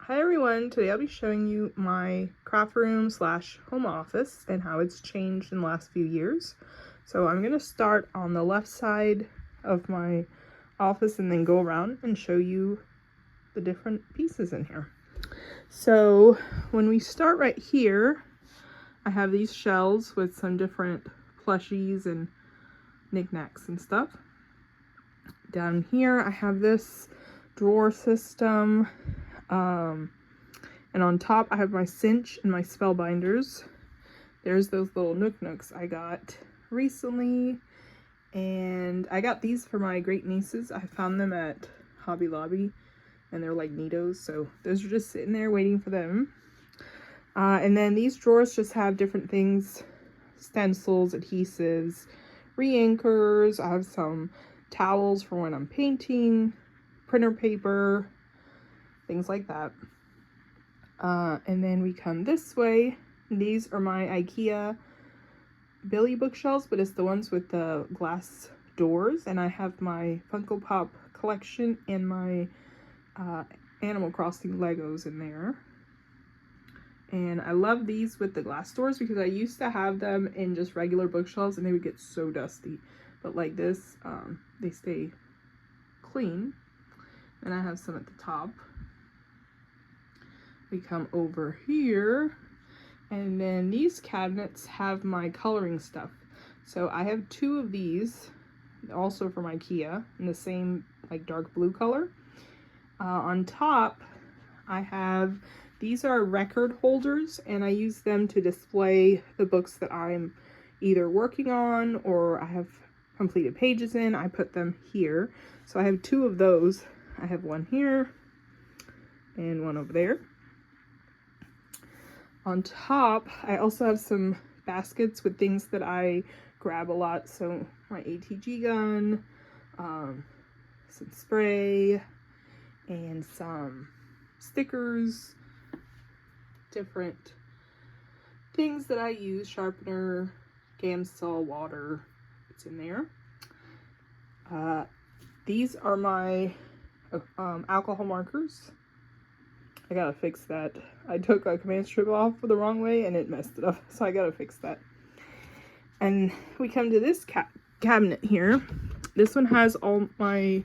Hi everyone, today I'll be showing you my craft room slash home office and how it's changed in the last few years. So I'm going to start on the left side of my office and then go around and show you the different pieces in here. So when we start right here, I have these shelves with some different plushies and knickknacks and stuff. Down here I have this drawer system. And on top I have my cinch and my spellbinders. There's those little nooks I got recently, and I got these for my great nieces. I found them at Hobby Lobby and they're like neatos, so those are just sitting there waiting for them. And then these drawers just have different things: stencils, adhesives, re-inkers. I have some towels for when I'm painting, printer paper, things like that. And then we come this way. These are my IKEA Billy bookshelves, but it's the ones with the glass doors. And I have my Funko Pop collection and my Animal Crossing Legos in there. And I love these with the glass doors because I used to have them in just regular bookshelves and they would get so dusty. But like this, they stay clean. And I have some at the top. We come over here, and then these cabinets have my coloring stuff. So I have two of these, also from IKEA, in the same like dark blue color. On top, I have, these are record holders, and I use them to display the books that I'm either working on or I have completed pages in. I put them here. So I have two of those. I have one here and one over there. On top, I also have some baskets with things that I grab a lot. So my ATG gun, some spray, and some stickers, different things that I use, sharpener, Gamsol, water, it's in there. These are my alcohol markers. I gotta fix that. I took a command strip off the wrong way and it messed it up, so I gotta fix that. And we come to this cabinet here. This one has all my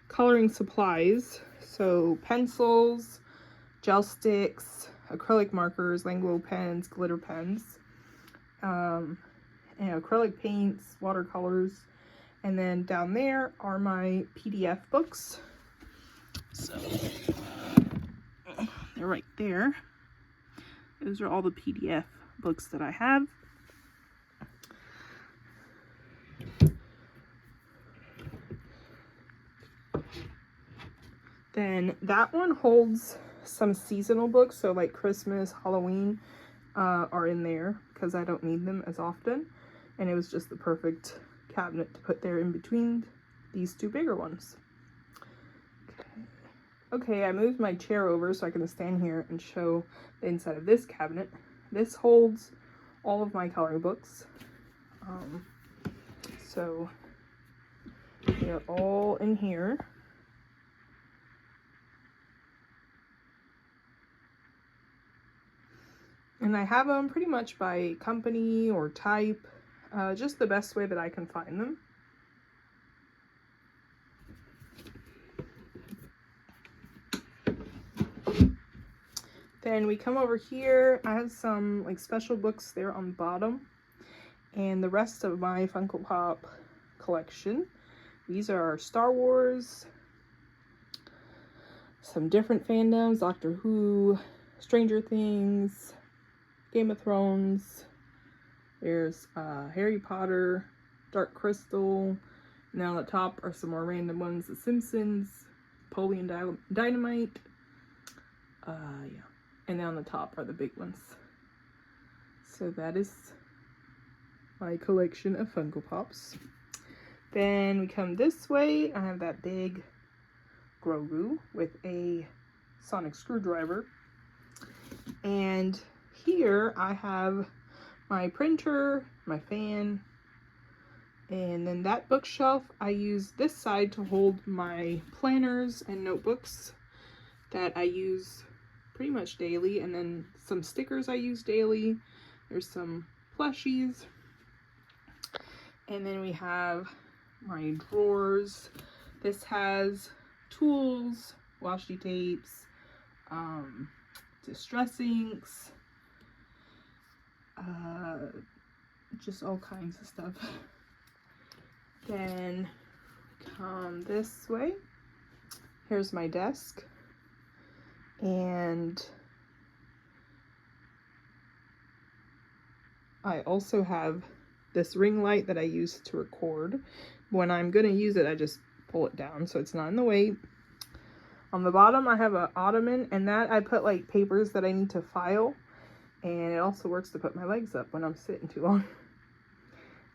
coloring supplies. So pencils, gel sticks, acrylic markers, Langlo pens, glitter pens, and acrylic paints, watercolors. And then down there are my PDF books. So they're right there. Those are all the PDF books that I have. Then that one holds some seasonal books, so like Christmas, Halloween are in there because I don't need them as often. And it was just the perfect cabinet to put there in between these two bigger ones. Okay, I moved my chair over so I can stand here and show the inside of this cabinet. This holds all of my coloring books. So they're all in here. And I have them pretty much by company or type, just the best way that I can find them. Then we come over here. I have some like special books there on the bottom, and the rest of my Funko Pop collection. These are Star Wars, some different fandoms, Doctor Who, Stranger Things, Game of Thrones. There's Harry Potter, Dark Crystal. Now on the top are some more random ones: The Simpsons, Napoleon Dynamite. Yeah. And then on the top are the big ones. So that is my collection of Funko Pops. Then we come this way. I have that big Grogu with a sonic screwdriver. And here I have my printer, my fan, and then that bookshelf, I use this side to hold my planners and notebooks that I use pretty much daily. And then some stickers I use daily. There's some plushies. And then we have my drawers. This has tools, washi tapes, distress inks, just all kinds of stuff. Then come this way. Here's my desk. And I also have this ring light that I use to record. When I'm going to use it, I just pull it down so it's not in the way. On the bottom, I have an ottoman, and that I put like papers that I need to file. And it also works to put my legs up when I'm sitting too long.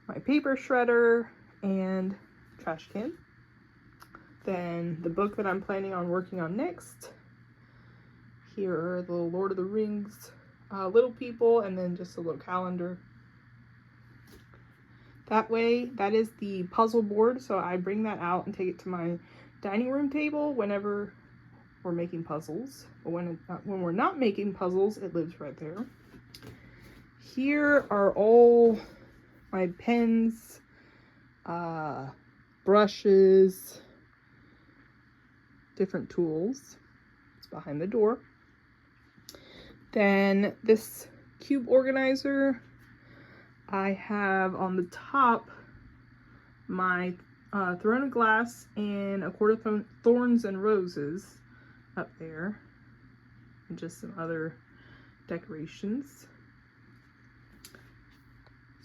My paper shredder and trash can. Then the book that I'm planning on working on next. Here are the Lord of the Rings, Little People, and then just a little calendar. That way, that is the puzzle board, so I bring that out and take it to my dining room table whenever we're making puzzles. But when we're not making puzzles, it lives right there. Here are all my pens, brushes, different tools. It's behind the door. Then this cube organizer, I have on the top my Throne of Glass and A Court of Thorns and Roses up there, and just some other decorations.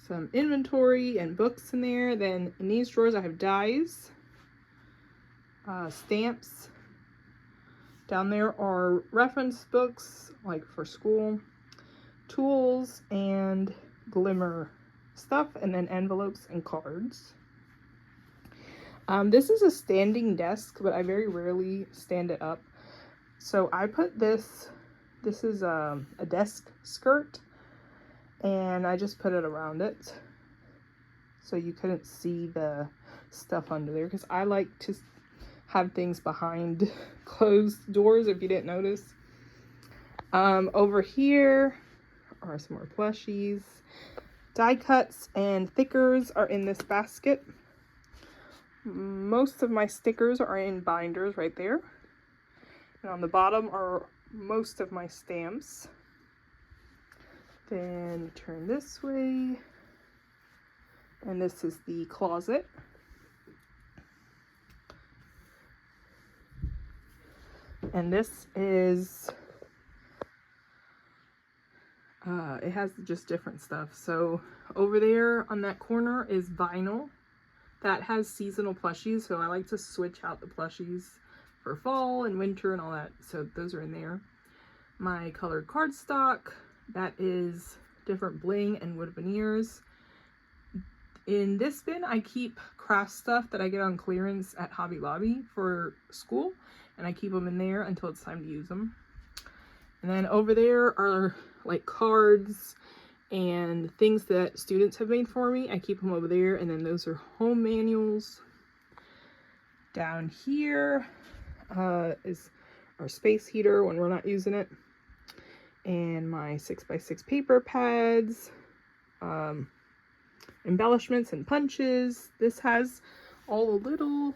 Some inventory and books in there. Then in these drawers I have dies, stamps. Down there are reference books, like for school, tools, and glimmer stuff, and then envelopes and cards. This is a standing desk, but I very rarely stand it up. So I put this is a desk skirt, and I just put it around it so you couldn't see the stuff under there, because I like to have things behind closed doors, if you didn't notice. Over here are some more plushies. Die cuts and thickers are in this basket. Most of my stickers are in binders right there. And on the bottom are most of my stamps. Then turn this way. And this is the closet. And this is, it has just different stuff. So over there on that corner is vinyl. That has seasonal plushies, so I like to switch out the plushies for fall and winter and all that. So those are in there. My colored cardstock, that is different bling and wood veneers. In this bin, I keep craft stuff that I get on clearance at Hobby Lobby for school, and I keep them in there until it's time to use them. And then over there are like cards and things that students have made for me. I keep them over there, and then those are home manuals. Down here is our space heater when we're not using it, and my 6x6 paper pads, embellishments and punches. This has all the little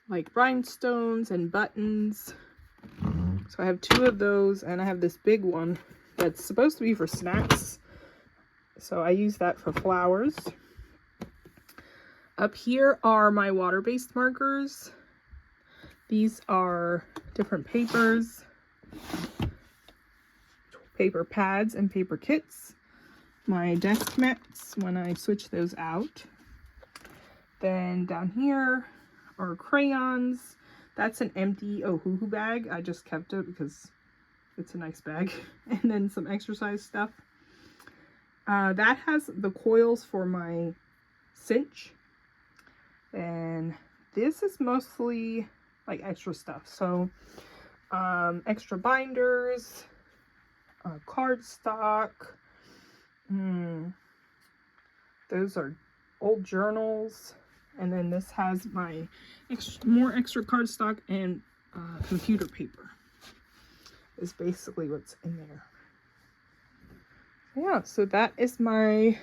like rhinestones and buttons. So I have 2 of those, and I have this big one that's supposed to be for snacks. So I use that for flowers. Up here are my water-based markers. These are different papers, paper pads, and paper kits. My desk mats when I switch those out. Then down here are crayons. That's an empty Ohuhu bag. I just kept it because it's a nice bag. And then some exercise stuff. That has the coils for my cinch. And this is mostly like extra stuff. So extra binders, cardstock. Those are old journals. And then this has my more extra cardstock and computer paper. is basically what's in there. Yeah, so that is my